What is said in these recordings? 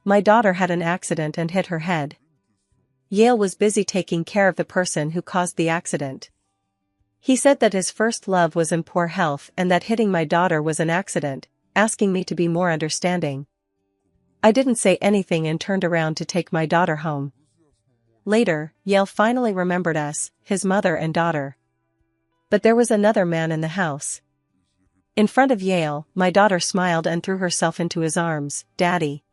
my daughter had an accident and hit her head. Yale was busy taking care of the person who caused the accident. He said that his first love was in poor health and that hitting my daughter was an accident, asking me to be more understanding. I didn't say anything and turned around to take my daughter home. Later, Yale finally remembered us, his mother and daughter. But there was another man in the house. In front of Yale, my daughter smiled and threw herself into his arms. "Daddy."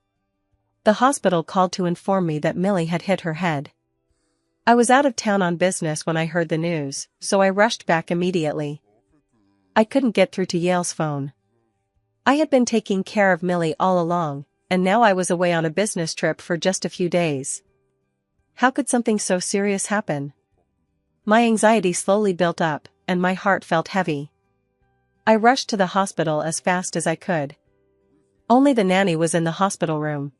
The hospital called to inform me that Millie had hit her head. I was out of town on business when I heard the news, so I rushed back immediately. I couldn't get through to Yale's phone. I had been taking care of Millie all along, and now I was away on a business trip for just a few days. How could something so serious happen? My anxiety slowly built up, and my heart felt heavy. I rushed to the hospital as fast as I could. Only the nanny was in the hospital room.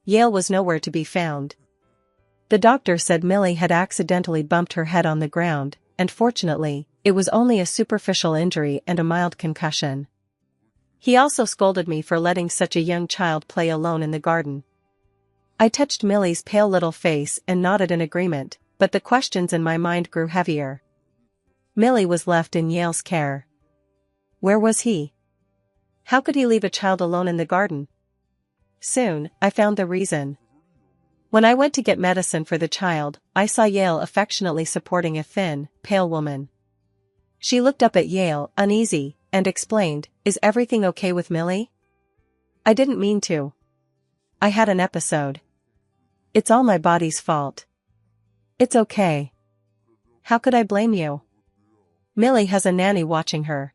Yale was nowhere to be found. The doctor said Millie had accidentally bumped her head on the ground, and fortunately, it was only a superficial injury and a mild concussion. He also scolded me for letting such a young child play alone in the garden. I touched Millie's pale little face and nodded in agreement, but the questions in my mind grew heavier. Millie was left in Yale's care. Where was he? How could he leave a child alone in the garden? Soon, I found the reason. When I went to get medicine for the child, I saw Yale affectionately supporting a thin, pale woman. She looked up at Yale, uneasy, and explained, "Is everything okay with Millie?" I didn't mean to. I had an episode. It's all my body's fault. It's okay. How could I blame you? Millie has a nanny watching her.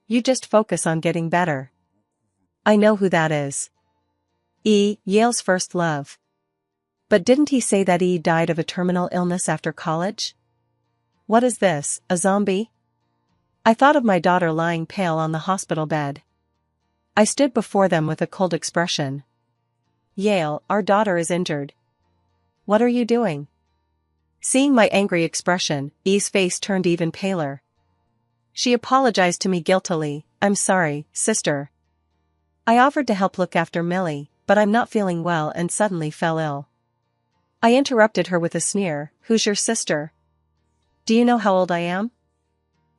You just focus on getting better. I know who that is. Yale's first love. But didn't he say that died of a terminal illness after college? What is this, a zombie? I thought of my daughter lying pale on the hospital bed. I stood before them with a cold expression. Yale, our daughter is injured. What are you doing? Seeing my angry expression, E's face turned even paler. She apologized to me guiltily. "I'm sorry, sister. I offered to help look after Millie, but I'm not feeling well and suddenly fell ill." I interrupted her with a sneer. "Who's your sister? Do you know how old I am?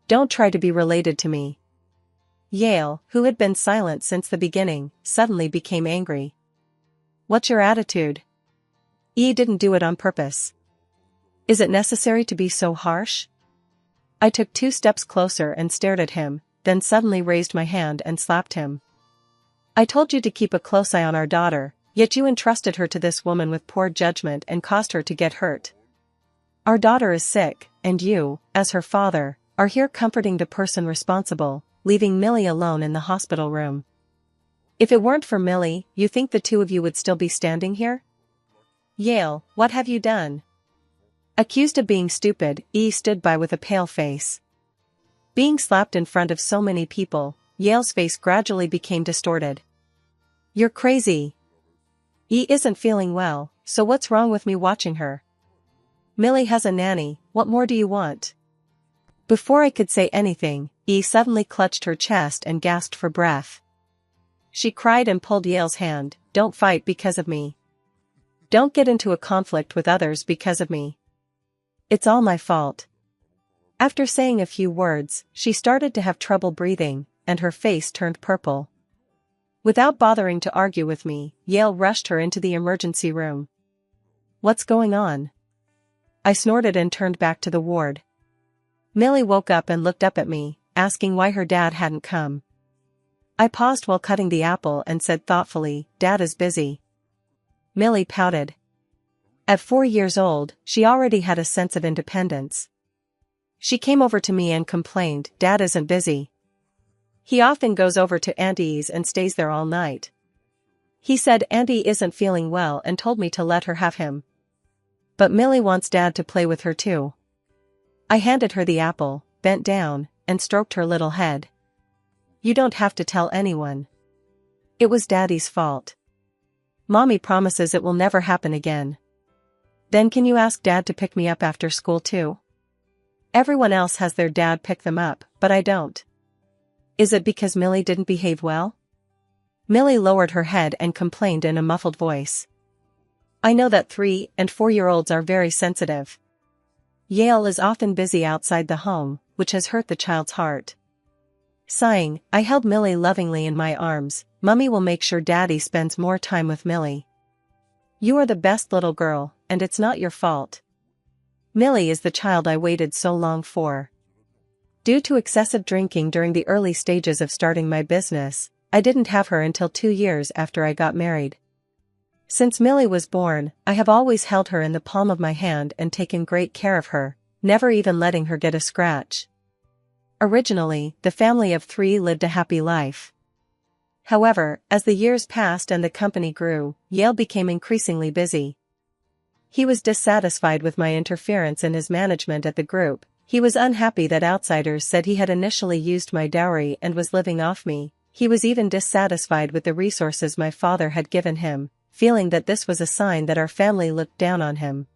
Don't try to be related to me." Yale, who had been silent since the beginning, suddenly became angry. "What's your attitude? Didn't do it on purpose. Is it necessary to be so harsh?" I took 2 steps closer and stared at him, then suddenly raised my hand and slapped him. "I told you to keep a close eye on our daughter, yet you entrusted her to this woman with poor judgment and caused her to get hurt. Our daughter is sick, and you, as her father, are here comforting the person responsible, leaving Millie alone in the hospital room. If it weren't for Millie, you think the two of you would still be standing here? Yale, what have you done?" Accused of being stupid, stood by with a pale face. Being slapped in front of so many people, Yale's face gradually became distorted. "You're crazy. Isn't feeling well, so what's wrong with me watching her? Millie has a nanny, what more do you want?" Before I could say anything, suddenly clutched her chest and gasped for breath. She cried and pulled Yale's hand. "Don't fight because of me. Don't get into a conflict with others because of me. It's all my fault." After saying a few words, she started to have trouble breathing, and her face turned purple. Without bothering to argue with me, Yale rushed her into the emergency room. "What's going on?" I snorted and turned back to the ward. Millie woke up and looked up at me, asking why her dad hadn't come. I paused while cutting the apple and said thoughtfully, "Dad is busy." Millie pouted. At 4 years old, she already had a sense of independence. She came over to me and complained, "Dad isn't busy. He often goes over to Auntie's and stays there all night. He said Auntie isn't feeling well and told me to let her have him. But Millie wants Dad to play with her too." I handed her the apple, bent down, and stroked her little head. "You don't have to tell anyone. It was Daddy's fault. Mommy promises it will never happen again. Then can you ask Dad to pick me up after school too? Everyone else has their dad pick them up, but I don't. Is it because Millie didn't behave well? Millie lowered her head and complained in a muffled voice. I know that 3- and 4-year-olds are very sensitive. Yale is often busy outside the home, which has hurt the child's heart. Sighing, I held Millie lovingly in my arms. Mummy will make sure Daddy spends more time with Millie. You are the best little girl, and it's not your fault. Millie is the child I waited so long for. Due to excessive drinking during the early stages of starting my business, I didn't have her until 2 years after I got married. Since Millie was born, I have always held her in the palm of my hand and taken great care of her, never even letting her get a scratch. Originally, the family of 3 lived a happy life. However, as the years passed and the company grew, Yale became increasingly busy. He was dissatisfied with my interference in his management at the group. He was unhappy that outsiders said he had initially used my dowry and was living off me. He was even dissatisfied with the resources my father had given him, feeling that this was a sign that our family looked down on him.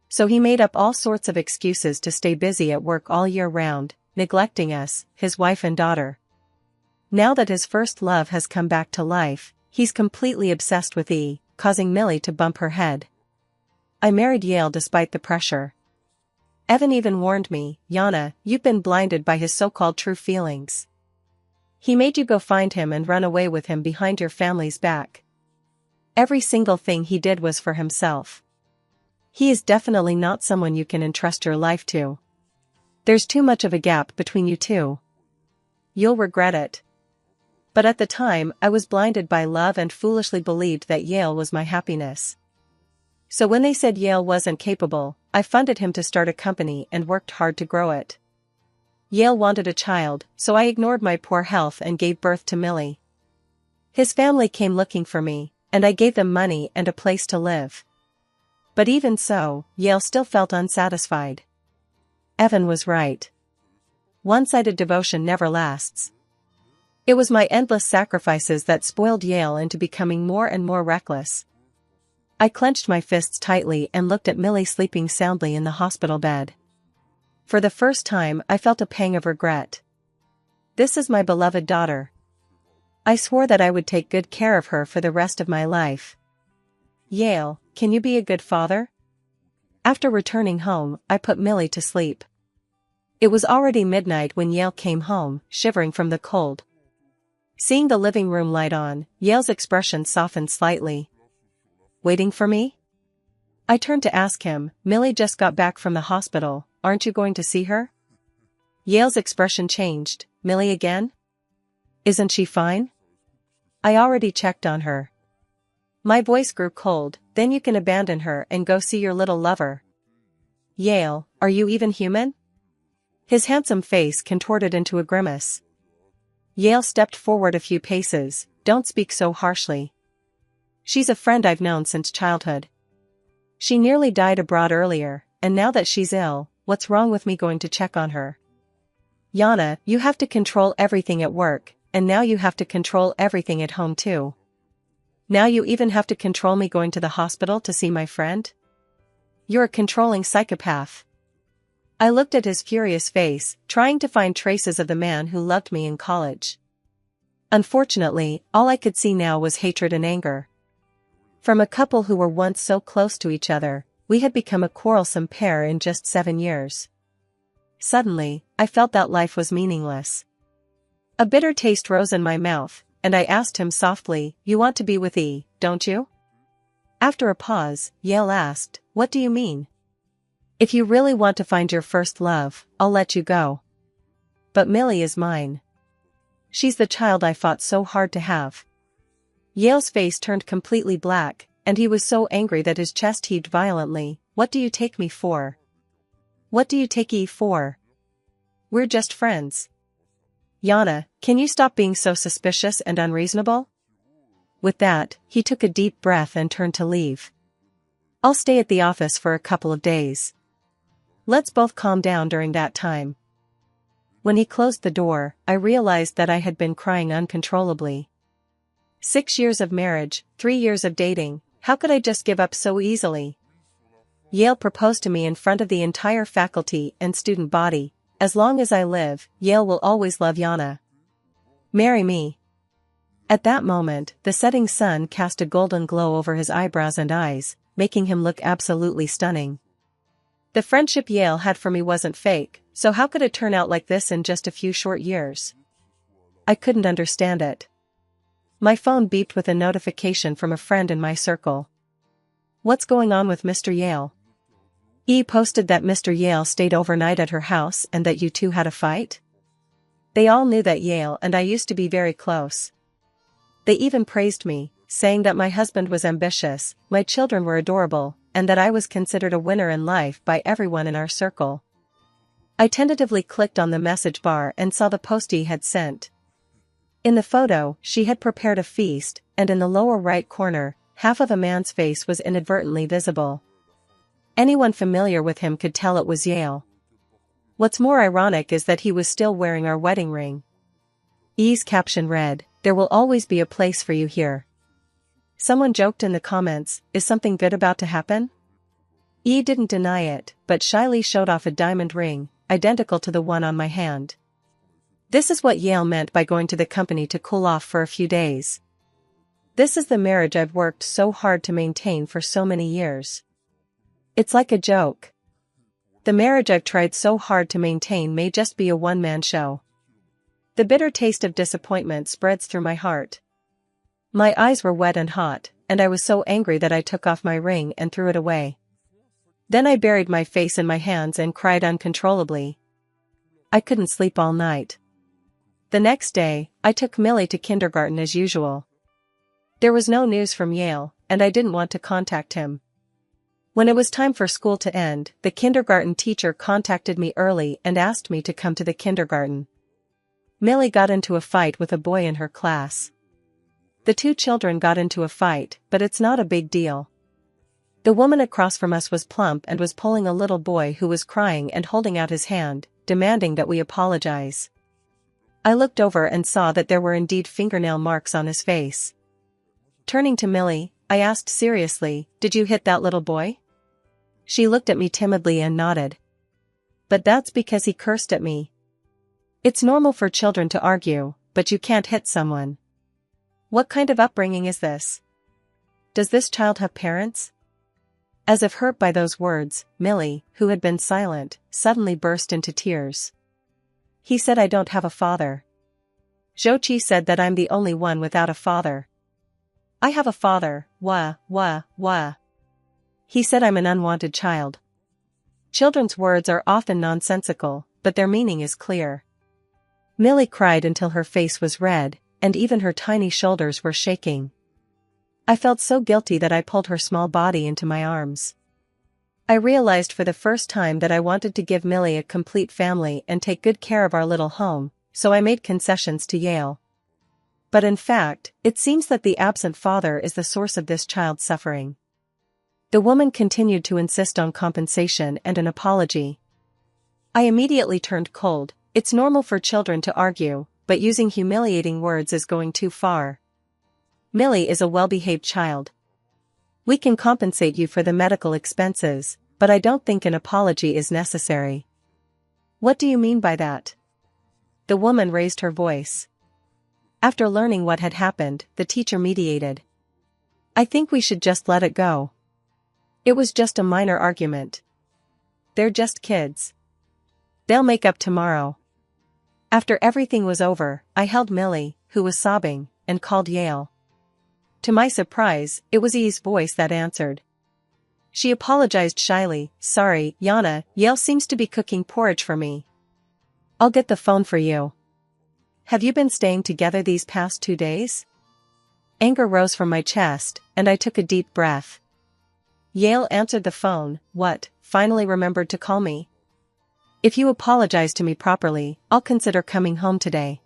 So he made up all sorts of excuses to stay busy at work all year round, neglecting us, his wife and daughter. Now that his first love has come back to life, he's completely obsessed with E, causing Millie to bump her head. I married Yale despite the pressure. Evan even warned me, Yana, you've been blinded by his so-called true feelings. He made you go find him and run away with him behind your family's back. Every single thing he did was for himself. He is definitely not someone you can entrust your life to. There's too much of a gap between you two. You'll regret it. But at the time, I was blinded by love and foolishly believed that Yale was my happiness. So when they said Yale wasn't capable, I funded him to start a company and worked hard to grow it. Yale wanted a child, so I ignored my poor health and gave birth to Millie. His family came looking for me, and I gave them money and a place to live. But even so, Yale still felt unsatisfied. Evan was right. One-sided devotion never lasts. It was my endless sacrifices that spoiled Yale into becoming more and more reckless. I clenched my fists tightly and looked at Millie sleeping soundly in the hospital bed. For the first time, I felt a pang of regret. This is my beloved daughter. I swore that I would take good care of her for the rest of my life. Yale, can you be a good father? After returning home, I put Millie to sleep. It was already midnight when Yale came home, shivering from the cold. Seeing the living room light on, Yale's expression softened slightly. Waiting for me? I turned to ask him, Millie just got back from the hospital, aren't you going to see her? Yale's expression changed, Millie again? Isn't she fine? I already checked on her. My voice grew cold, then you can abandon her and go see your little lover. Yale, are you even human? His handsome face contorted into a grimace. Yale stepped forward a few paces, don't speak so harshly. She's a friend I've known since childhood. She nearly died abroad earlier, and now that she's ill, what's wrong with me going to check on her? Yana, you have to control everything at work, and now you have to control everything at home too. Now you even have to control me going to the hospital to see my friend? You're a controlling psychopath. I looked at his furious face, trying to find traces of the man who loved me in college. Unfortunately, all I could see now was hatred and anger. From a couple who were once so close to each other, we had become a quarrelsome pair in just 7 years. Suddenly, I felt that life was meaningless. A bitter taste rose in my mouth, and I asked him softly, you want to be with E, don't you? After a pause, Yale asked, what do you mean? If you really want to find your first love, I'll let you go. But Millie is mine. She's the child I fought so hard to have. Yale's face turned completely black, and he was so angry that his chest heaved violently. What do you take me for? What do you take E for? We're just friends. Yana, can you stop being so suspicious and unreasonable? With that, he took a deep breath and turned to leave. I'll stay at the office for a couple of days. Let's both calm down during that time. When he closed the door, I realized that I had been crying uncontrollably. 6 years of marriage, 3 years of dating, how could I just give up so easily? Yale proposed to me in front of the entire faculty and student body. As long as I live, Yale will always love Yana. Marry me. At that moment, the setting sun cast a golden glow over his eyebrows and eyes, making him look absolutely stunning. The friendship Yale had for me wasn't fake, so how could it turn out like this in just a few short years? I couldn't understand it. My phone beeped with a notification from a friend in my circle. "What's going on with Mr. Yale?" "E posted that Mr. Yale stayed overnight at her house and that you two had a fight." They all knew that Yale and I used to be very close. They even praised me, saying that my husband was ambitious, my children were adorable, and that I was considered a winner in life by everyone in our circle. I tentatively clicked on the message bar and saw the post he had sent. In the photo, she had prepared a feast, and in the lower right corner, half of a man's face was inadvertently visible. Anyone familiar with him could tell it was Yale. What's more ironic is that he was still wearing our wedding ring. E's caption read, "There will always be a place for you here." Someone joked in the comments, "Is something good about to happen?" E didn't deny it, but shyly showed off a diamond ring, identical to the one on my hand. This is what Yale meant by going to the company to cool off for a few days. This is the marriage I've worked so hard to maintain for so many years. It's like a joke. The marriage I've tried so hard to maintain may just be a one-man show. The bitter taste of disappointment spreads through my heart. My eyes were wet and hot, and I was so angry that I took off my ring and threw it away. Then I buried my face in my hands and cried uncontrollably. I couldn't sleep all night. The next day, I took Millie to kindergarten as usual. There was no news from Yale, and I didn't want to contact him. When it was time for school to end, the kindergarten teacher contacted me early and asked me to come to the kindergarten. Millie got into a fight with a boy in her class. The two children got into a fight, but it's not a big deal. The woman across from us was plump and was pulling a little boy who was crying and holding out his hand, demanding that we apologize. I looked over and saw that there were indeed fingernail marks on his face. Turning to Millie, I asked seriously, "Did you hit that little boy?" She looked at me timidly and nodded. "But that's because he cursed at me." "It's normal for children to argue, but you can't hit someone." "What kind of upbringing is this? Does this child have parents?" As if hurt by those words, Millie, who had been silent, suddenly burst into tears. "He said I don't have a father. Jochi said that I'm the only one without a father. I have a father, wah. He said I'm an unwanted child." Children's words are often nonsensical, but their meaning is clear. Millie cried until her face was red, and even her tiny shoulders were shaking. I felt so guilty that I pulled her small body into my arms. I realized for the first time that I wanted to give Millie a complete family and take good care of our little home, so I made concessions to Yale. But in fact, it seems that the absent father is the source of this child's suffering. The woman continued to insist on compensation and an apology. I immediately turned cold. It's normal for children to argue, but using humiliating words is going too far. Millie is a well-behaved child. We can compensate you for the medical expenses, but I don't think an apology is necessary. What do you mean by that? The woman raised her voice. After learning what had happened, the teacher mediated. I think we should just let it go. It was just a minor argument. They're just kids. They'll make up tomorrow. After everything was over, I held Millie, who was sobbing, and called Yale. To my surprise, it was E's voice that answered. She apologized shyly, "Sorry, Yana, Yale seems to be cooking porridge for me. I'll get the phone for you. Have you been staying together these past 2 days?" Anger rose from my chest, and I took a deep breath. Yale answered the phone. "What, finally remembered to call me? If you apologize to me properly, I'll consider coming home today."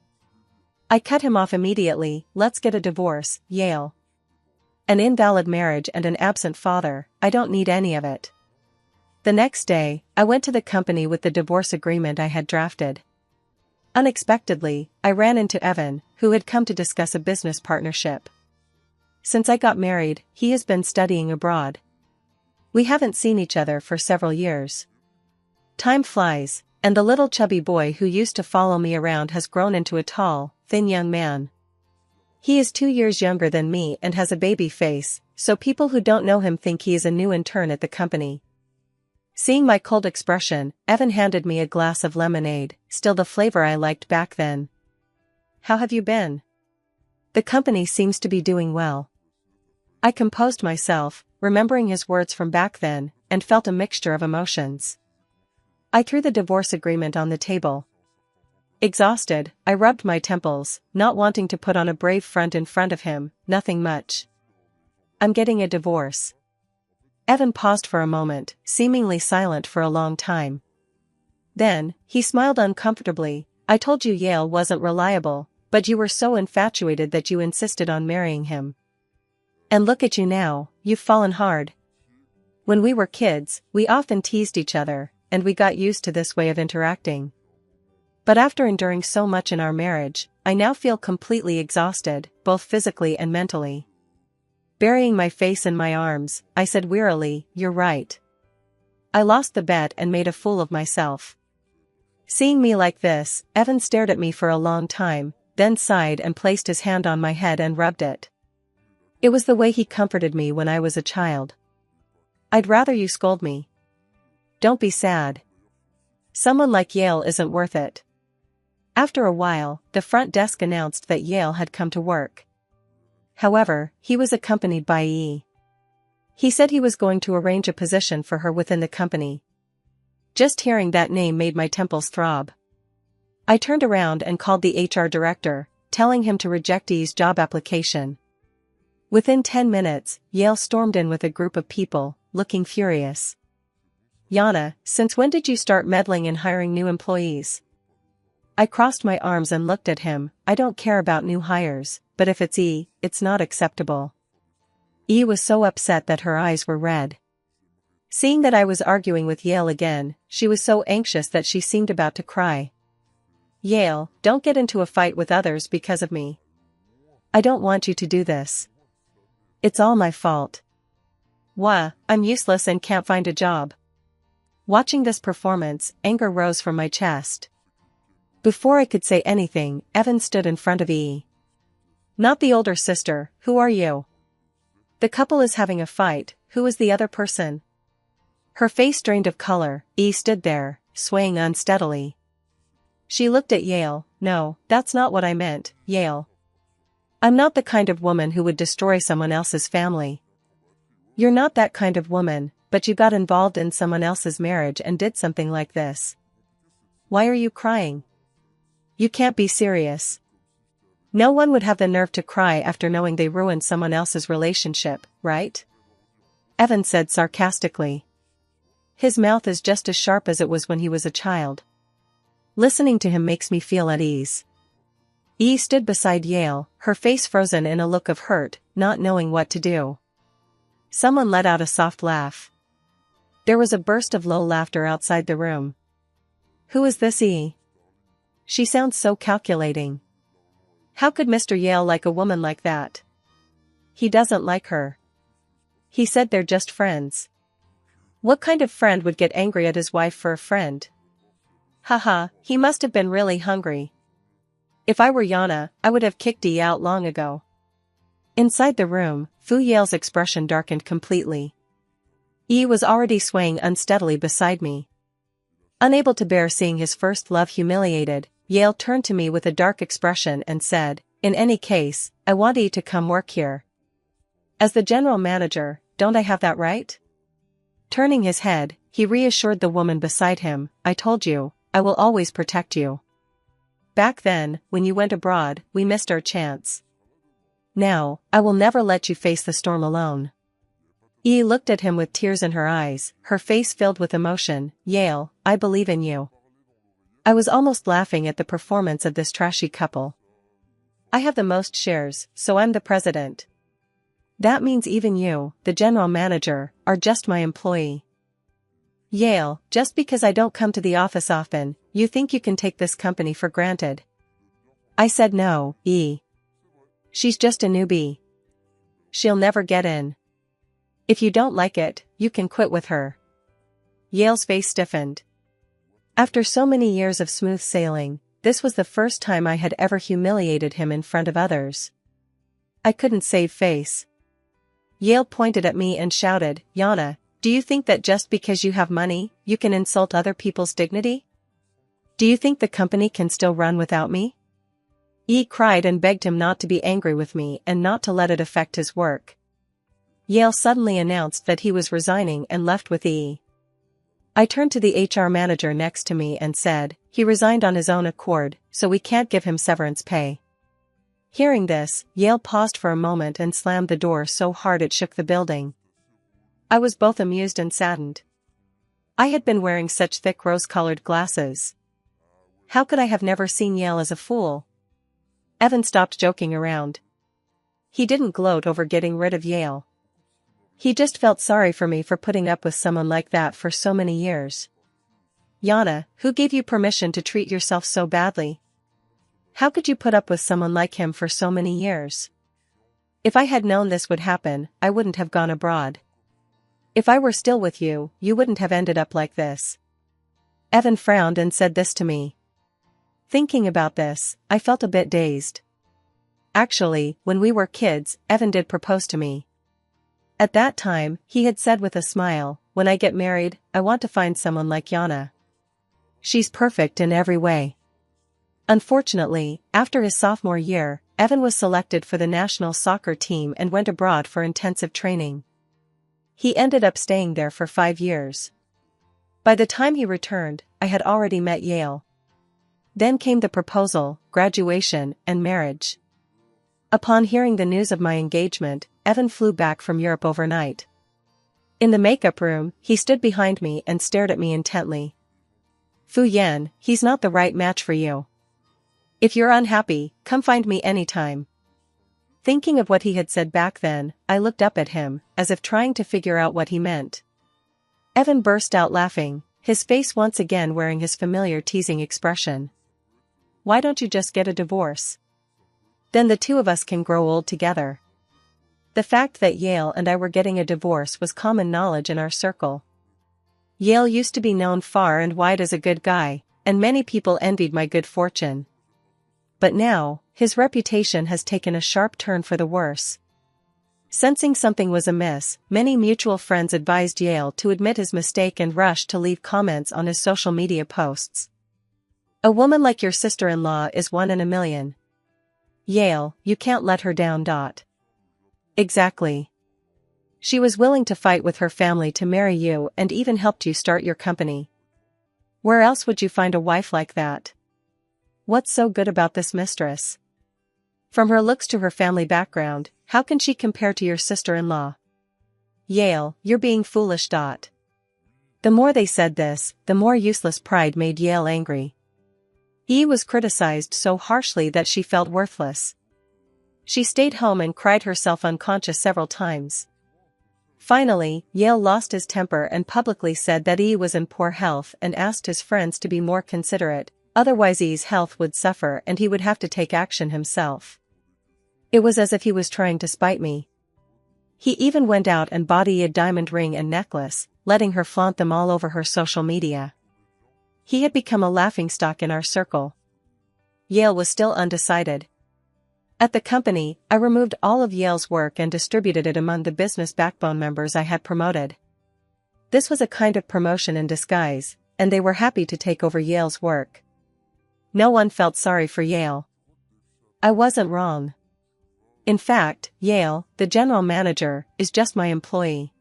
I cut him off immediately. "Let's get a divorce, Yale. An invalid marriage and an absent father, I don't need any of it." The next day, I went to the company with the divorce agreement I had drafted. Unexpectedly, I ran into Evan, who had come to discuss a business partnership. Since I got married, he has been studying abroad. We haven't seen each other for several years. Time flies, and the little chubby boy who used to follow me around has grown into a tall, thin young man. He is 2 years younger than me and has a baby face, so people who don't know him think he is a new intern at the company. Seeing my cold expression, Evan handed me a glass of lemonade, still the flavor I liked back then. How have you been? The company seems to be doing well. I composed myself, remembering his words from back then, and felt a mixture of emotions. I threw the divorce agreement on the table. Exhausted, I rubbed my temples, not wanting to put on a brave front in front of him. Nothing much. I'm getting a divorce. Evan paused for a moment, seemingly silent for a long time. Then, he smiled uncomfortably. I told you Yale wasn't reliable, but you were so infatuated that you insisted on marrying him. And look at you now, you've fallen hard. When we were kids, we often teased each other, and we got used to this way of interacting. But after enduring so much in our marriage, I now feel completely exhausted, both physically and mentally. Burying my face in my arms, I said wearily, "You're right. I lost the bet and made a fool of myself." Seeing me like this, Evan stared at me for a long time, then sighed and placed his hand on my head and rubbed it. It was the way he comforted me when I was a child. I'd rather you scold me. Don't be sad. Someone like Yale isn't worth it. After a while, the front desk announced that Yale had come to work. However, he was accompanied by E. He said he was going to arrange a position for her within the company. Just hearing that name made my temples throb. I turned around and called the HR director, telling him to reject E's job application. Within 10 minutes, Yale stormed in with a group of people, looking furious. "Yana, since when did you start meddling in hiring new employees?" I crossed my arms and looked at him. I don't care about new hires, but if it's E, it's not acceptable. E was so upset that her eyes were red. Seeing that I was arguing with Yale again, she was so anxious that she seemed about to cry. "Yale, don't get into a fight with others because of me. I don't want you to do this. It's all my fault. Wah, I'm useless and can't find a job." Watching this performance, anger rose from my chest. Before I could say anything, Evan stood in front of E. "Not the older sister, who are you? The couple is having a fight, who is the other person?" Her face drained of color. E stood there, swaying unsteadily. She looked at Yale. "No, that's not what I meant, Yale. I'm not the kind of woman who would destroy someone else's family. You're not that kind of woman, but you got involved in someone else's marriage and did something like this. Why are you crying? You can't be serious. No one would have the nerve to cry after knowing they ruined someone else's relationship, right?" Evan said sarcastically. His mouth is just as sharp as it was when he was a child. Listening to him makes me feel at ease. E stood beside Yale, her face frozen in a look of hurt, not knowing what to do. Someone let out a soft laugh. There was a burst of low laughter outside the room. "Who is this E? She sounds so calculating. How could Mr. Yale like a woman like that? He doesn't like her. He said they're just friends. What kind of friend would get angry at his wife for a friend? Haha, he must have been really hungry. If I were Yana, I would have kicked E out long ago." Inside the room, Fu Yale's expression darkened completely. E was already swaying unsteadily beside me. Unable to bear seeing his first love humiliated, Yale turned to me with a dark expression and said, "In any case, I want E to come work here. As the general manager, don't I have that right?" Turning his head, he reassured the woman beside him, "I told you, I will always protect you. Back then, when you went abroad, we missed our chance. Now, I will never let you face the storm alone." E looked at him with tears in her eyes, her face filled with emotion. "Yale, I believe in you." I was almost laughing at the performance of this trashy couple. I have the most shares, so I'm the president. That means even you, the general manager, are just my employee. Yale, just because I don't come to the office often, you think you can take this company for granted. I said no, E. She's just a newbie. She'll never get in. If you don't like it, you can quit with her. Yale's face stiffened. After so many years of smooth sailing, this was the first time I had ever humiliated him in front of others. I couldn't save face. Yale pointed at me and shouted, "Yana, do you think that just because you have money, you can insult other people's dignity? Do you think the company can still run without me?" E cried and begged him not to be angry with me and not to let it affect his work. Yale suddenly announced that he was resigning and left with E. I turned to the HR manager next to me and said, "He resigned on his own accord, so we can't give him severance pay." Hearing this, Yale paused for a moment and slammed the door so hard it shook the building. I was both amused and saddened. I had been wearing such thick rose-colored glasses. How could I have never seen Yale as a fool? Evan stopped joking around. He didn't gloat over getting rid of Yale. He just felt sorry for me for putting up with someone like that for so many years. "Yana, who gave you permission to treat yourself so badly? How could you put up with someone like him for so many years? If I had known this would happen, I wouldn't have gone abroad. If I were still with you, you wouldn't have ended up like this." Evan frowned and said this to me. Thinking about this, I felt a bit dazed. Actually, when we were kids, Evan did propose to me. At that time, he had said with a smile, "When I get married, I want to find someone like Yana. She's perfect in every way." Unfortunately, after his sophomore year, Evan was selected for the national soccer team and went abroad for intensive training. He ended up staying there for 5 years. By the time he returned, I had already met Yale. Then came the proposal, graduation, and marriage. Upon hearing the news of my engagement, Evan flew back from Europe overnight. In the makeup room, he stood behind me and stared at me intently. "Fu Yan, he's not the right match for you. If you're unhappy, come find me anytime." Thinking of what he had said back then, I looked up at him, as if trying to figure out what he meant. Evan burst out laughing, his face once again wearing his familiar teasing expression. "Why don't you just get a divorce? Then the two of us can grow old together." The fact that Yale and I were getting a divorce was common knowledge in our circle. Yale used to be known far and wide as a good guy, and many people envied my good fortune. But now, his reputation has taken a sharp turn for the worse. Sensing something was amiss, many mutual friends advised Yale to admit his mistake and rushed to leave comments on his social media posts. "A woman like your sister-in-law is one in a million. Yale, you can't let her down. Exactly. She was willing to fight with her family to marry you and even helped you start your company. Where else would you find a wife like that? What's so good about this mistress? From her looks to her family background, how can she compare to your sister-in-law? Yale, you're being foolish. The more they said this, the more useless pride made Yale angry. He was criticized so harshly that she felt worthless. She stayed home and cried herself unconscious several times. Finally, Yale lost his temper and publicly said that he was in poor health and asked his friends to be more considerate, otherwise E's health would suffer and he would have to take action himself. It was as if he was trying to spite me. He even went out and bought E a diamond ring and necklace, letting her flaunt them all over her social media. He had become a laughingstock in our circle. Yale was still undecided. At the company, I removed all of Yale's work and distributed it among the business backbone members I had promoted. This was a kind of promotion in disguise, and they were happy to take over Yale's work. No one felt sorry for Yale. I wasn't wrong. In fact, Yale, the general manager, is just my employee.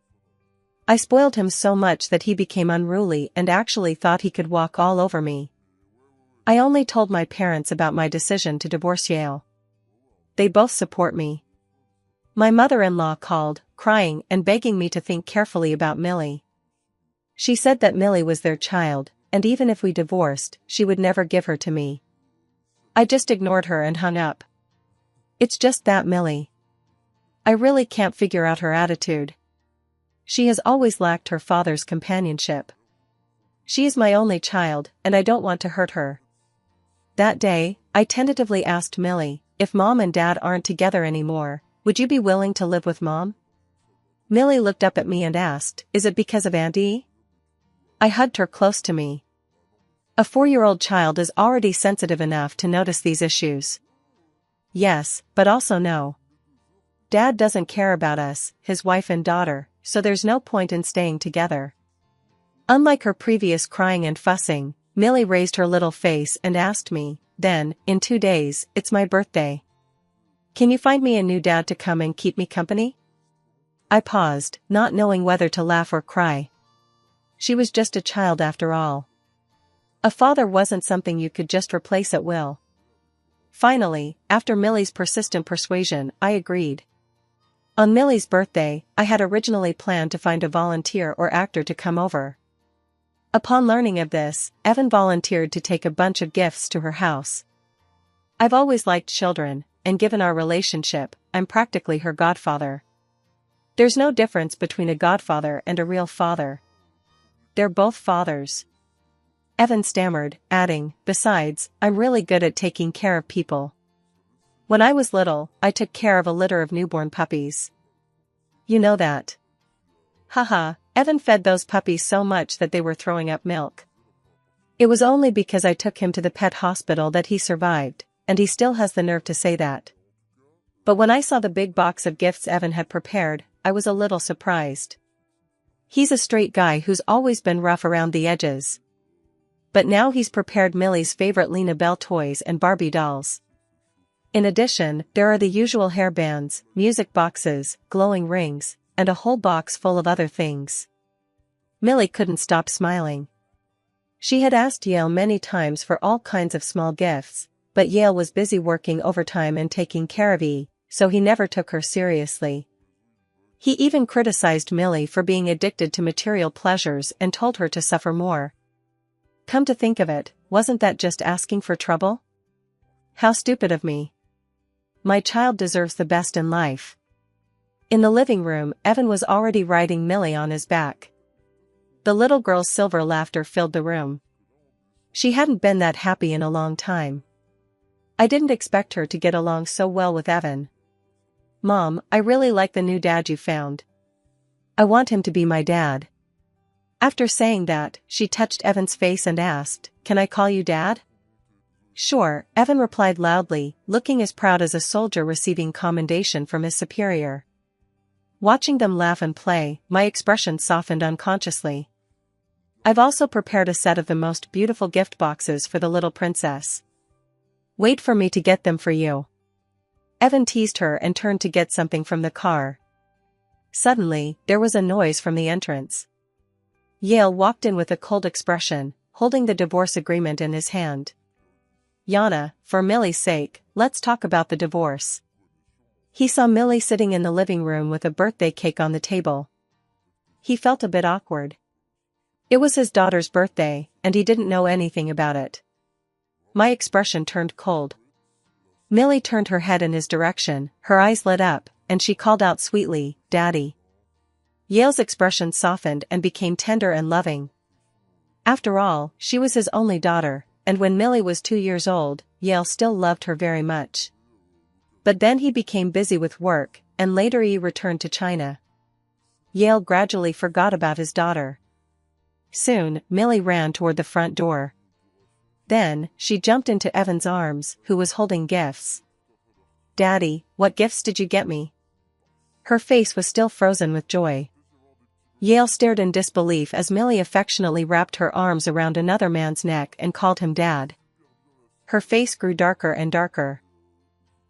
I spoiled him so much that he became unruly and actually thought he could walk all over me. I only told my parents about my decision to divorce Yale. They both support me. My mother-in-law called, crying and begging me to think carefully about Millie. She said that Millie was their child, and even if we divorced, she would never give her to me. I just ignored her and hung up. It's just that Millie. I really can't figure out her attitude. She has always lacked her father's companionship. She is my only child, and I don't want to hurt her. That day, I tentatively asked Millie, if Mom and Dad aren't together anymore, would you be willing to live with Mom? Millie looked up at me and asked, is it because of Aunt E? I hugged her close to me. A 4-year-old child is already sensitive enough to notice these issues. Yes, but also no. Dad doesn't care about us, his wife and daughter, so there's no point in staying together." Unlike her previous crying and fussing, Millie raised her little face and asked me, "Then, in 2 days, it's my birthday. Can you find me a new dad to come and keep me company?" I paused, not knowing whether to laugh or cry. She was just a child after all. A father wasn't something you could just replace at will. Finally, after Millie's persistent persuasion, I agreed. On Millie's birthday, I had originally planned to find a volunteer or actor to come over. Upon learning of this, Evan volunteered to take a bunch of gifts to her house. I've always liked children, and given our relationship, I'm practically her godfather. There's no difference between a godfather and a real father. They're both fathers. Evan stammered, adding, "Besides, I'm really good at taking care of people. When I was little, I took care of a litter of newborn puppies. You know that." Haha, Evan fed those puppies so much that they were throwing up milk. It was only because I took him to the pet hospital that he survived, and he still has the nerve to say that. But when I saw the big box of gifts Evan had prepared, I was a little surprised. He's a straight guy who's always been rough around the edges. But now he's prepared Millie's favorite Lena Bell toys and Barbie dolls. In addition, there are the usual hairbands, music boxes, glowing rings, and a whole box full of other things. Millie couldn't stop smiling. She had asked Yale many times for all kinds of small gifts, but Yale was busy working overtime and taking care of E, so he never took her seriously. He even criticized Millie for being addicted to material pleasures and told her to suffer more. Come to think of it, wasn't that just asking for trouble? How stupid of me. My child deserves the best in life. In the living room, Evan was already riding Millie on his back. The little girl's silver laughter filled the room. She hadn't been that happy in a long time. I didn't expect her to get along so well with Evan. "Mom, I really like the new dad you found. I want him to be my dad." After saying that, she touched Evan's face and asked, "Can I call you Dad?" "Sure," Evan replied loudly, looking as proud as a soldier receiving commendation from his superior. Watching them laugh and play, my expression softened unconsciously. "I've also prepared a set of the most beautiful gift boxes for the little princess. Wait for me to get them for you." Evan teased her and turned to get something from the car. Suddenly, there was a noise from the entrance. Yale walked in with a cold expression, holding the divorce agreement in his hand. "Yana, for Millie's sake, let's talk about the divorce." He saw Millie sitting in the living room with a birthday cake on the table. He felt a bit awkward. It was his daughter's birthday, and he didn't know anything about it. My expression turned cold. Millie turned her head in his direction, her eyes lit up, and she called out sweetly, "Daddy." Yale's expression softened and became tender and loving. After all, she was his only daughter, and when Millie was 2 years old, Yale still loved her very much. But then he became busy with work, and later he returned to China. Yale gradually forgot about his daughter. Soon, Millie ran toward the front door. Then, she jumped into Evan's arms, who was holding gifts. "Daddy, what gifts did you get me?" Her face was still frozen with joy. Yale stared in disbelief as Millie affectionately wrapped her arms around another man's neck and called him Dad. Her face grew darker and darker.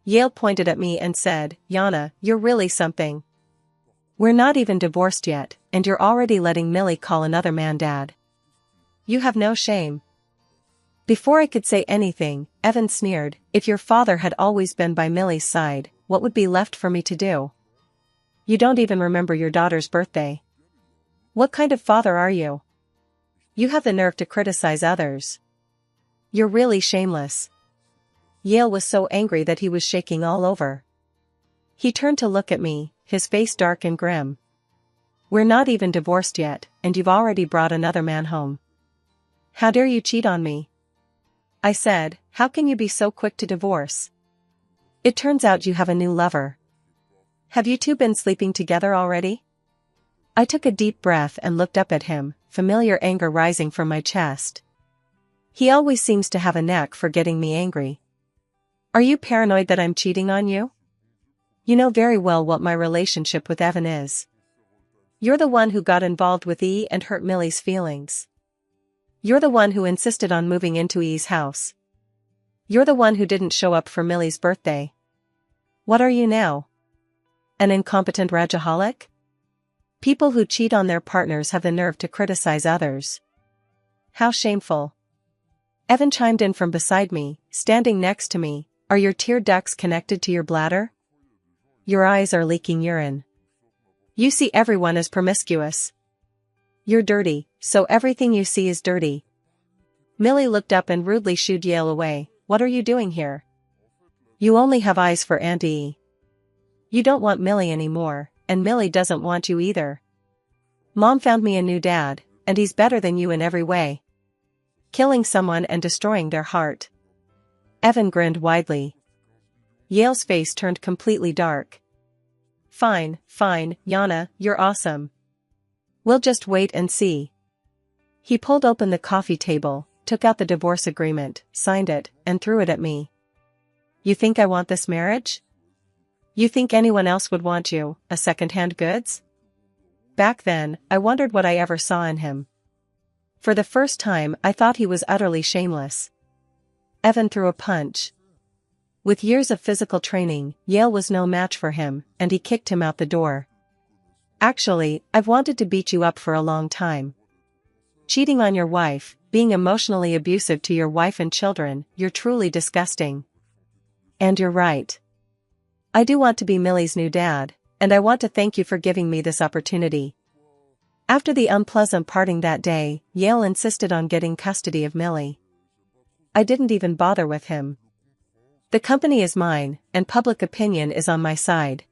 Yale pointed at me and said, "Yana, you're really something. We're not even divorced yet, and you're already letting Millie call another man Dad. You have no shame." Before I could say anything, Evan sneered, "If your father had always been by Millie's side, what would be left for me to do? You don't even remember your daughter's birthday. What kind of father are you? You have the nerve to criticize others. You're really shameless." Yale was so angry that he was shaking all over. He turned to look at me, his face dark and grim. "We're not even divorced yet, and you've already brought another man home. How dare you cheat on me?" I said, "How can you be so quick to divorce? It turns out you have a new lover. Have you two been sleeping together already?" I took a deep breath and looked up at him, familiar anger rising from my chest. He always seems to have a knack for getting me angry. "Are you paranoid that I'm cheating on you?" You know very well what my relationship with Evan is. You're the one who got involved with E and hurt Millie's feelings. You're the one who insisted on moving into E's house. You're the one who didn't show up for Millie's birthday. What are you now? An incompetent ragaholic? People who cheat on their partners have the nerve to criticize others. How shameful. Evan chimed in from beside me, standing next to me. Are your tear ducts connected to your bladder? Your eyes are leaking urine. You see everyone as promiscuous. You're dirty, so everything you see is dirty. Millie looked up and rudely shooed Yale away. What are you doing here? You only have eyes for Aunt E. You don't want Millie anymore, and Millie doesn't want you either. Mom found me a new dad, and he's better than you in every way. Killing someone and destroying their heart. Evan grinned widely. Yale's face turned completely dark. Fine, Yana, you're awesome. We'll just wait and see. He pulled open the coffee table, took out the divorce agreement, signed it, and threw it at me. You think I want this marriage? You think anyone else would want you, a second-hand goods? Back then, I wondered what I ever saw in him. For the first time, I thought he was utterly shameless. Evan threw a punch. With years of physical training, Yale was no match for him, and he kicked him out the door. Actually, I've wanted to beat you up for a long time. Cheating on your wife, being emotionally abusive to your wife and children, you're truly disgusting. And you're right. I do want to be Millie's new dad, and I want to thank you for giving me this opportunity. After the unpleasant parting that day, Yale insisted on getting custody of Millie. I didn't even bother with him. The company is mine, and public opinion is on my side.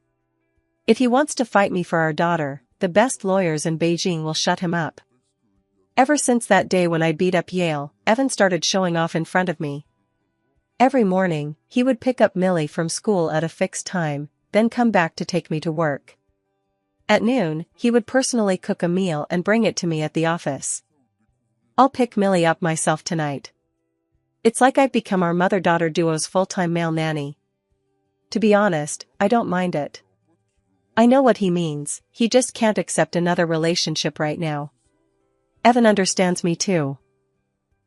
If he wants to fight me for our daughter, the best lawyers in Beijing will shut him up. Ever since that day when I beat up Yale, Evan started showing off in front of me. Every morning, he would pick up Millie from school at a fixed time, then come back to take me to work. At noon, he would personally cook a meal and bring it to me at the office. I'll pick Millie up myself tonight. It's like I've become our mother-daughter duo's full-time male nanny. To be honest, I don't mind it. I know what he means, he just can't accept another relationship right now. Evan understands me too.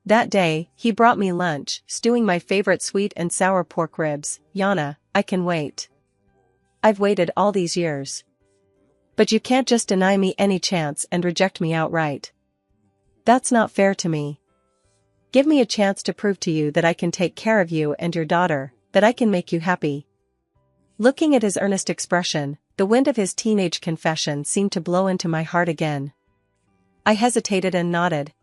That day, he brought me lunch, stewing my favorite sweet and sour pork ribs. Yana, I can wait. I've waited all these years. But you can't just deny me any chance and reject me outright. That's not fair to me. Give me a chance to prove to you that I can take care of you and your daughter, that I can make you happy. Looking at his earnest expression, the wind of his teenage confession seemed to blow into my heart again. I hesitated and nodded.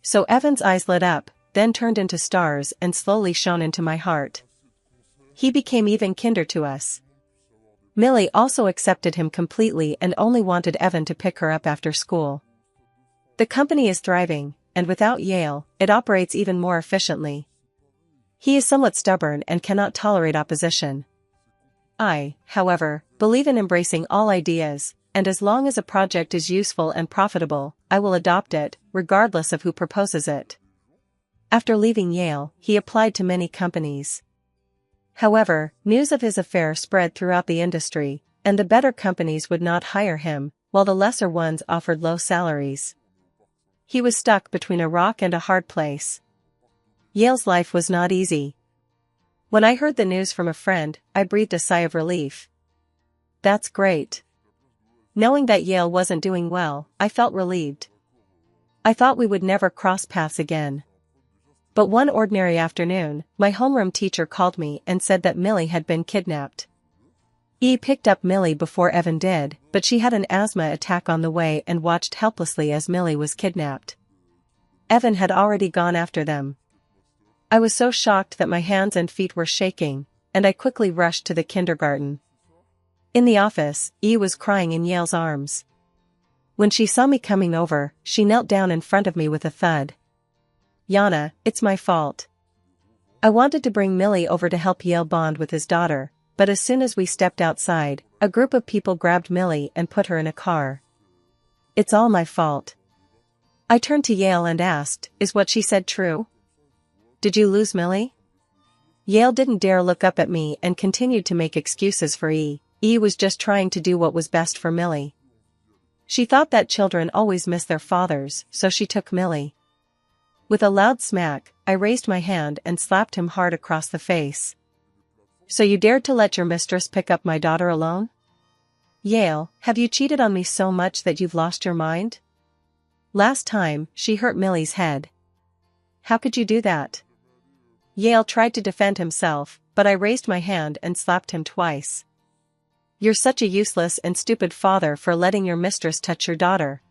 So Evan's eyes lit up, then turned into stars and slowly shone into my heart. He became even kinder to us. Millie also accepted him completely and only wanted Evan to pick her up after school. The company is thriving, and without Yale, it operates even more efficiently. He is somewhat stubborn and cannot tolerate opposition. I, however, believe in embracing all ideas, and as long as a project is useful and profitable, I will adopt it, regardless of who proposes it. After leaving Yale, he applied to many companies. However, news of his affair spread throughout the industry, and the better companies would not hire him, while the lesser ones offered low salaries. He was stuck between a rock and a hard place. Yale's life was not easy. When I heard the news from a friend, I breathed a sigh of relief. That's great. Knowing that Yale wasn't doing well, I felt relieved. I thought we would never cross paths again. But one ordinary afternoon, my homeroom teacher called me and said that Millie had been kidnapped. E picked up Millie before Evan did, but she had an asthma attack on the way and watched helplessly as Millie was kidnapped. Evan had already gone after them. I was so shocked that my hands and feet were shaking, and I quickly rushed to the kindergarten. In the office, E was crying in Yale's arms. When she saw me coming over, she knelt down in front of me with a thud. Yana, it's my fault. I wanted to bring Millie over to help Yale bond with his daughter, but as soon as we stepped outside, a group of people grabbed Millie and put her in a car. It's all my fault. I turned to Yale and asked, is what she said true? Did you lose Millie? Yale didn't dare look up at me and continued to make excuses for E. E was just trying to do what was best for Millie. She thought that children always miss their fathers, so she took Millie. With a loud smack, I raised my hand and slapped him hard across the face. So you dared to let your mistress pick up my daughter alone? Yale, have you cheated on me so much that you've lost your mind? Last time, she hurt Millie's head. How could you do that? Yale tried to defend himself, but I raised my hand and slapped him twice. You're such a useless and stupid father for letting your mistress touch your daughter.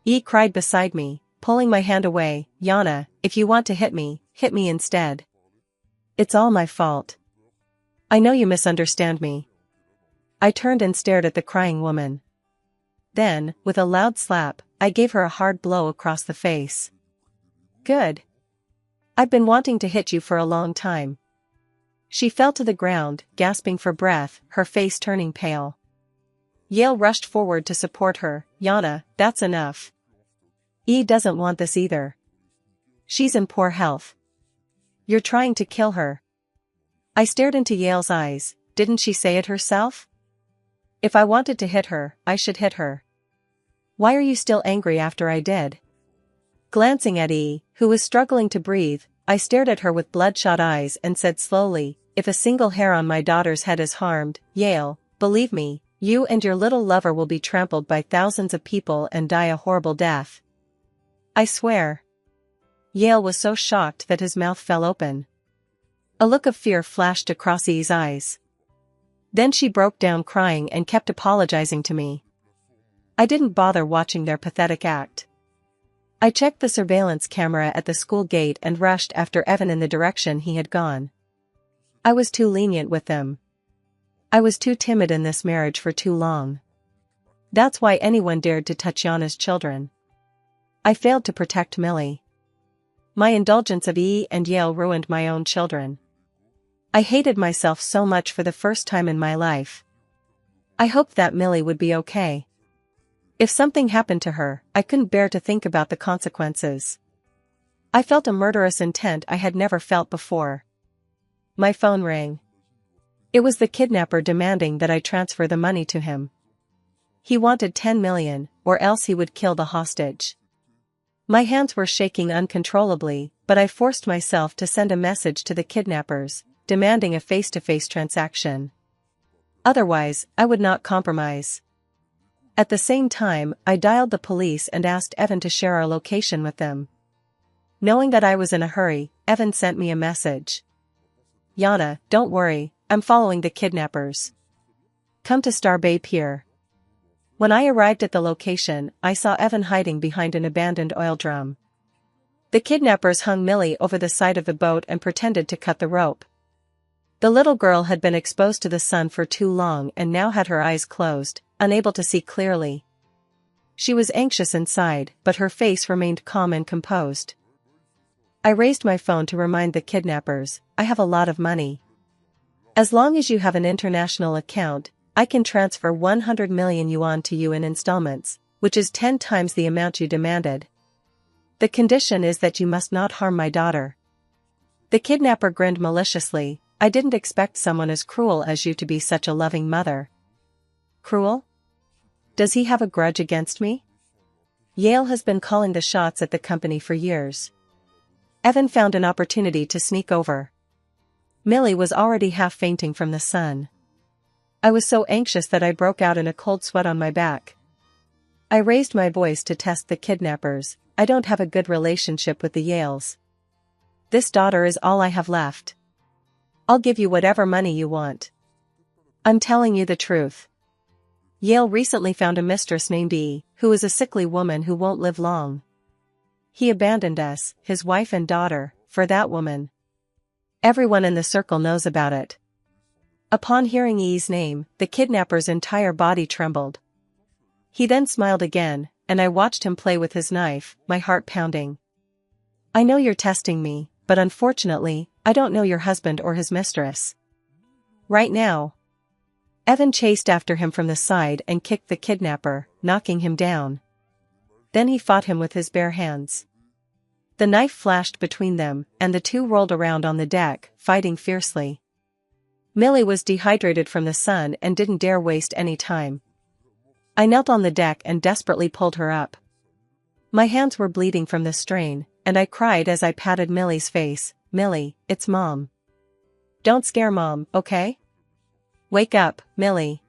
E cried beside me, pulling my hand away. Yana, if you want to hit me instead. It's all my fault. I know you misunderstand me. I turned and stared at the crying woman. Then, with a loud slap, I gave her a hard blow across the face. Good. I've been wanting to hit you for a long time. She fell to the ground, gasping for breath, her face turning pale. Yale rushed forward to support her. Yana, that's enough. E doesn't want this either. She's in poor health. You're trying to kill her. I stared into Yale's eyes. Didn't she say it herself? If I wanted to hit her, I should hit her. Why are you still angry after I did? Glancing at E, who was struggling to breathe, I stared at her with bloodshot eyes and said slowly, if a single hair on my daughter's head is harmed, Yale, believe me, you and your little lover will be trampled by thousands of people and die a horrible death. I swear. Yale was so shocked that his mouth fell open. A look of fear flashed across E's eyes. Then she broke down crying and kept apologizing to me. I didn't bother watching their pathetic act. I checked the surveillance camera at the school gate and rushed after Evan in the direction he had gone. I was too lenient with them. I was too timid in this marriage for too long. That's why anyone dared to touch Yana's children. I failed to protect Millie. My indulgence of E and Yale ruined my own children. I hated myself so much for the first time in my life. I hoped that Millie would be okay. If something happened to her, I couldn't bear to think about the consequences. I felt a murderous intent I had never felt before. My phone rang. It was the kidnapper demanding that I transfer the money to him. He wanted 10 million, or else he would kill the hostage. My hands were shaking uncontrollably, but I forced myself to send a message to the kidnappers, demanding a face-to-face transaction. Otherwise, I would not compromise. At the same time, I dialed the police and asked Evan to share our location with them. Knowing that I was in a hurry, Evan sent me a message. Yana, don't worry, I'm following the kidnappers. Come to Star Bay Pier. When I arrived at the location, I saw Evan hiding behind an abandoned oil drum. The kidnappers hung Millie over the side of the boat and pretended to cut the rope. The little girl had been exposed to the sun for too long and now had her eyes closed, unable to see clearly. She was anxious inside, but her face remained calm and composed. I raised my phone to remind the kidnappers, I have a lot of money. As long as you have an international account, I can transfer 100 million yuan to you in installments, which is 10 times the amount you demanded. The condition is that you must not harm my daughter. The kidnapper grinned maliciously. I didn't expect someone as cruel as you to be such a loving mother. Cruel? Does he have a grudge against me? Yale has been calling the shots at the company for years. Evan found an opportunity to sneak over. Millie was already half fainting from the sun. I was so anxious that I broke out in a cold sweat on my back. I raised my voice to test the kidnappers. I don't have a good relationship with the Yales. This daughter is all I have left. I'll give you whatever money you want. I'm telling you the truth. Yale recently found a mistress named E, who is a sickly woman who won't live long. He abandoned us, his wife and daughter, for that woman. Everyone in the circle knows about it. Upon hearing E's name, the kidnapper's entire body trembled. He then smiled again, and I watched him play with his knife, my heart pounding. I know you're testing me, but unfortunately, I don't know your husband or his mistress. Right now. Evan chased after him from the side and kicked the kidnapper, knocking him down. Then he fought him with his bare hands. The knife flashed between them, and the two rolled around on the deck, fighting fiercely. Millie was dehydrated from the sun and didn't dare waste any time. I knelt on the deck and desperately pulled her up. My hands were bleeding from the strain, and I cried as I patted Millie's face. "Millie, it's Mom. Don't scare Mom, okay? Wake up, Millie."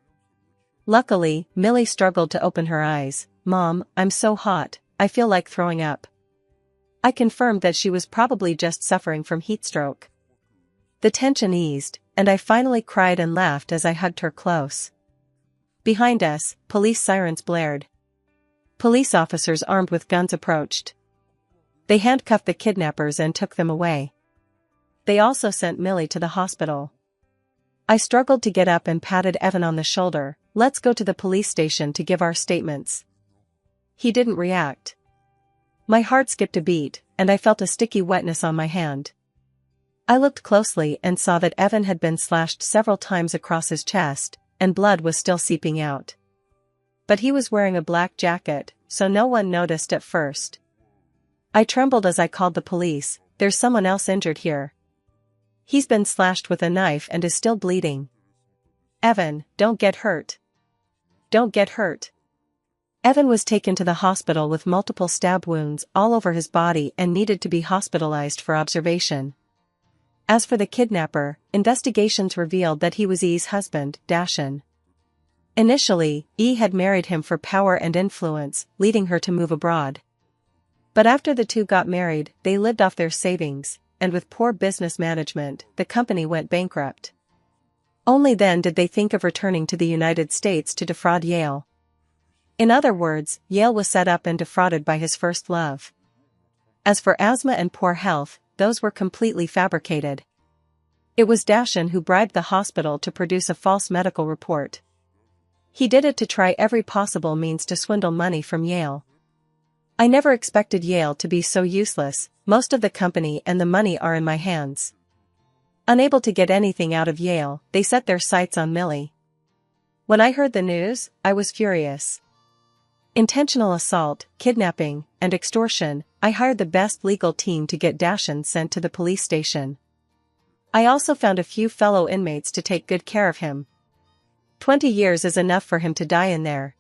Luckily, Millie struggled to open her eyes. "Mom, I'm so hot, I feel like throwing up." I confirmed that she was probably just suffering from heat stroke. The tension eased, and I finally cried and laughed as I hugged her close. Behind us, police sirens blared. Police officers armed with guns approached. They handcuffed the kidnappers and took them away. They also sent Millie to the hospital. I struggled to get up and patted Evan on the shoulder. "Let's go to the police station to give our statements." He didn't react. My heart skipped a beat, and I felt a sticky wetness on my hand. I looked closely and saw that Evan had been slashed several times across his chest, and blood was still seeping out. But he was wearing a black jacket, so no one noticed at first. I trembled as I called the police. "There's someone else injured here. He's been slashed with a knife and is still bleeding. Evan, don't get hurt. Don't get hurt." Evan was taken to the hospital with multiple stab wounds all over his body and needed to be hospitalized for observation. As for the kidnapper, investigations revealed that he was E's husband, Dashan. Initially, E had married him for power and influence, leading her to move abroad. But after the two got married, they lived off their savings, and with poor business management, the company went bankrupt. Only then did they think of returning to the United States to defraud Yale. In other words, Yale was set up and defrauded by his first love. As for asthma and poor health, those were completely fabricated. It was Dashan who bribed the hospital to produce a false medical report. He did it to try every possible means to swindle money from Yale. I never expected Yale to be so useless. Most of the company and the money are in my hands. Unable to get anything out of Yale, they set their sights on Millie. When I heard the news, I was furious. Intentional assault, kidnapping, and extortion. I hired the best legal team to get Dashan sent to the police station. I also found a few fellow inmates to take good care of him. 20 years is enough for him to die in there.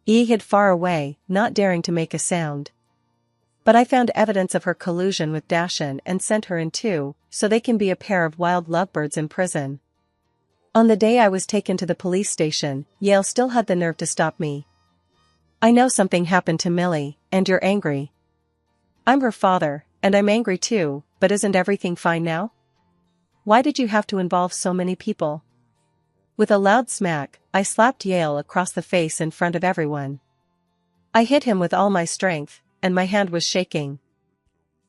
E hid far away, not daring to make a sound. But I found evidence of her collusion with Dashan and sent her in too, so they can be a pair of wild lovebirds in prison. On the day I was taken to the police station, Yale still had the nerve to stop me. "I know something happened to Millie, and you're angry." "I'm her father, and I'm angry too, but isn't everything fine now? Why did you have to involve so many people?" With a loud smack, I slapped Yale across the face in front of everyone. I hit him with all my strength, and my hand was shaking.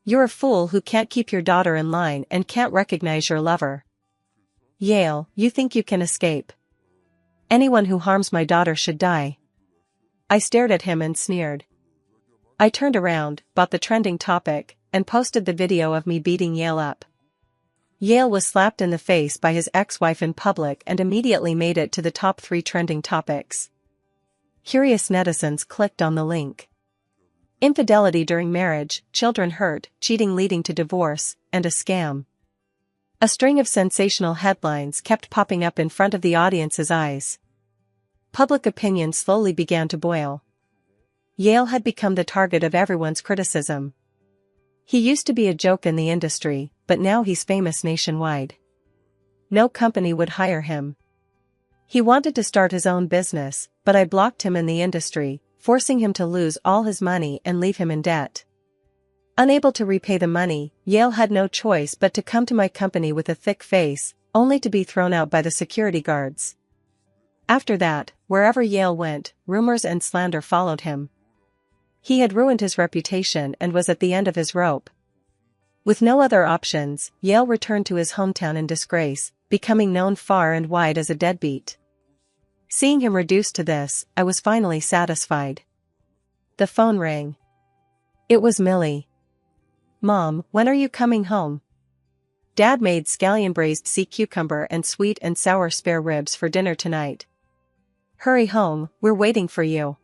"You're a fool who can't keep your daughter in line and can't recognize your lover. Yale, you think you can escape? Anyone who harms my daughter should die." I stared at him and sneered. I turned around, bought the trending topic, and posted the video of me beating Yale up. Yale was slapped in the face by his ex-wife in public and immediately made it to the top 3 trending topics. Curious netizens clicked on the link. Infidelity during marriage, children hurt, cheating leading to divorce, and a scam. A string of sensational headlines kept popping up in front of the audience's eyes. Public opinion slowly began to boil. Yale had become the target of everyone's criticism. He used to be a joke in the industry, but now he's famous nationwide. No company would hire him. He wanted to start his own business, but I blocked him in the industry, forcing him to lose all his money and leave him in debt. Unable to repay the money, Yale had no choice but to come to my company with a thick face, only to be thrown out by the security guards. After that, wherever Yale went, rumors and slander followed him. He had ruined his reputation and was at the end of his rope. With no other options, Yale returned to his hometown in disgrace, becoming known far and wide as a deadbeat. Seeing him reduced to this, I was finally satisfied. The phone rang. It was Millie. "Mom, when are you coming home? Dad made scallion braised sea cucumber and sweet and sour spare ribs for dinner tonight. Hurry home, we're waiting for you."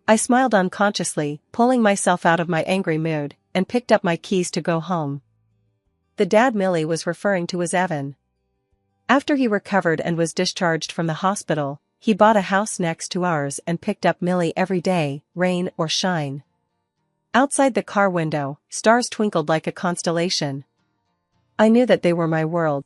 I smiled unconsciously, pulling myself out of my angry mood, and picked up my keys to go home. The dad Millie was referring to was Evan. After he recovered and was discharged from the hospital, he bought a house next to ours and picked up Millie every day, rain or shine. Outside the car window, stars twinkled like a constellation. I knew that they were my world.